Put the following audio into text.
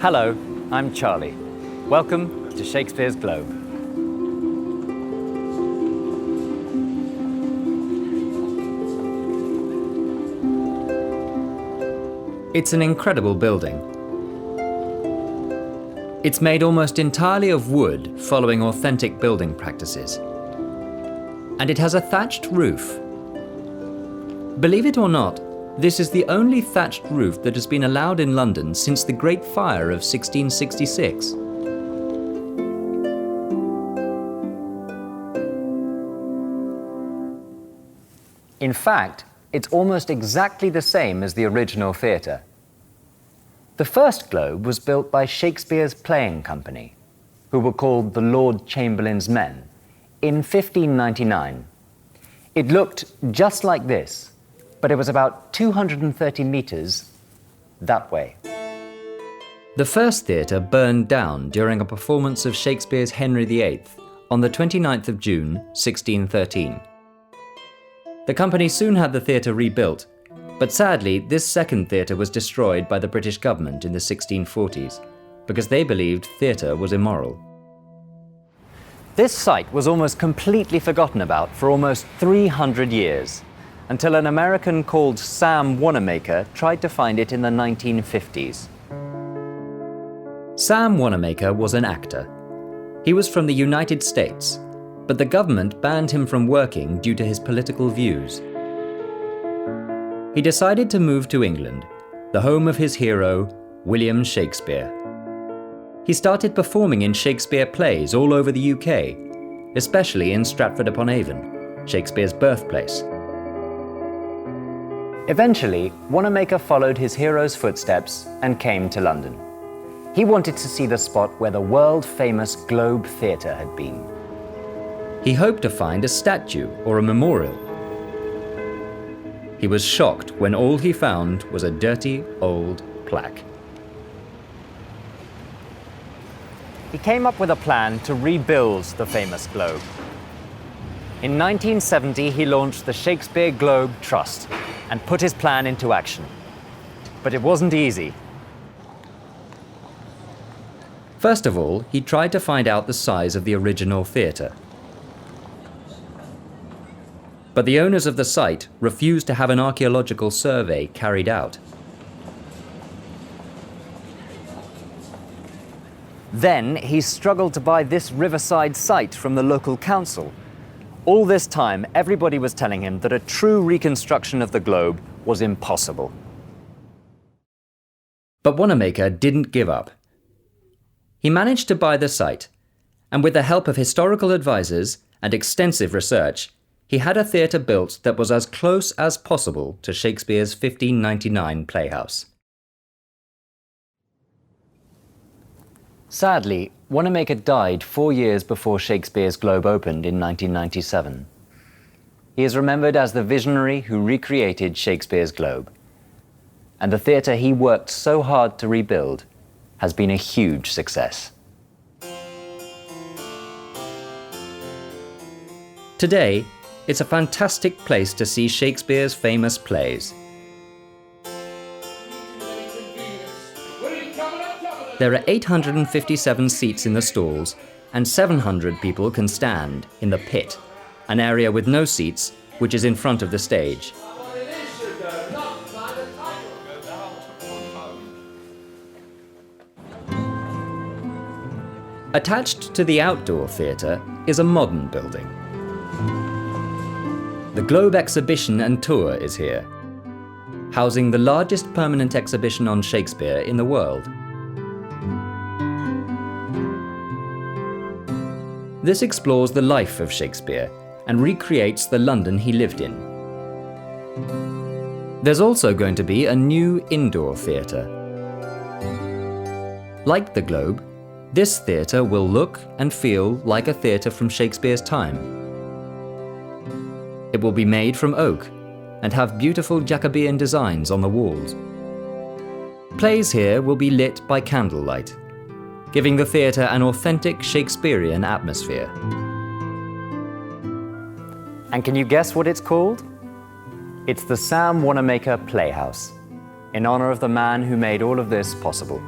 Hello, I'm Charlie. Welcome to Shakespeare's Globe. It's an incredible building. It's made almost entirely of wood, following authentic building practices. And it has a thatched roof. Believe it or not, this is the only thatched roof that has been allowed in London since the Great Fire of 1666. In fact, it's almost exactly the same as the original theatre. The first Globe was built by Shakespeare's playing company, who were called the Lord Chamberlain's Men, in 1599. It looked just like this, but it was about 230 metres that way. The first theatre burned down during a performance of Shakespeare's Henry VIII on the 29th of June, 1613. The company soon had the theatre rebuilt, but sadly this second theatre was destroyed by the British government in the 1640s because they believed theatre was immoral. This site was almost completely forgotten about for almost 300 years, until an American called Sam Wanamaker tried to find it in the 1950s. Sam Wanamaker was an actor. He was from the United States, but the government banned him from working due to his political views. He decided to move to England, the home of his hero, William Shakespeare. He started performing in Shakespeare plays all over the UK, especially in Stratford-upon-Avon, Shakespeare's birthplace. Eventually, Wanamaker followed his hero's footsteps and came to London. He wanted to see the spot where the world-famous Globe Theatre had been. He hoped to find a statue or a memorial. He was shocked when all he found was a dirty, old plaque. He came up with a plan to rebuild the famous Globe. In 1970, he launched the Shakespeare Globe Trust and put his plan into action. But it wasn't easy. First of all, he tried to find out the size of the original theatre. But the owners of the site refused to have an archaeological survey carried out. Then he struggled to buy this riverside site from the local council. All this time, everybody was telling him that a true reconstruction of the Globe was impossible. But Wanamaker didn't give up. He managed to buy the site, and with the help of historical advisors and extensive research, he had a theatre built that was as close as possible to Shakespeare's 1599 playhouse. Sadly, Wanamaker died 4 years before Shakespeare's Globe opened in 1997. He is remembered as the visionary who recreated Shakespeare's Globe. And the theatre he worked so hard to rebuild has been a huge success. Today, it's a fantastic place to see Shakespeare's famous plays. There are 857 seats in the stalls, and 700 people can stand in the pit, an area with no seats, which is in front of the stage. Attached to the outdoor theatre is a modern building. The Globe Exhibition and Tour is here, housing the largest permanent exhibition on Shakespeare in the world. This explores the life of Shakespeare and recreates the London he lived in. There's also going to be a new indoor theatre. Like the Globe, this theatre will look and feel like a theatre from Shakespeare's time. It will be made from oak and have beautiful Jacobean designs on the walls. Plays here will be lit by candlelight, giving the theatre an authentic Shakespearean atmosphere. And can you guess what it's called? It's the Sam Wanamaker Playhouse, in honor of the man who made all of this possible.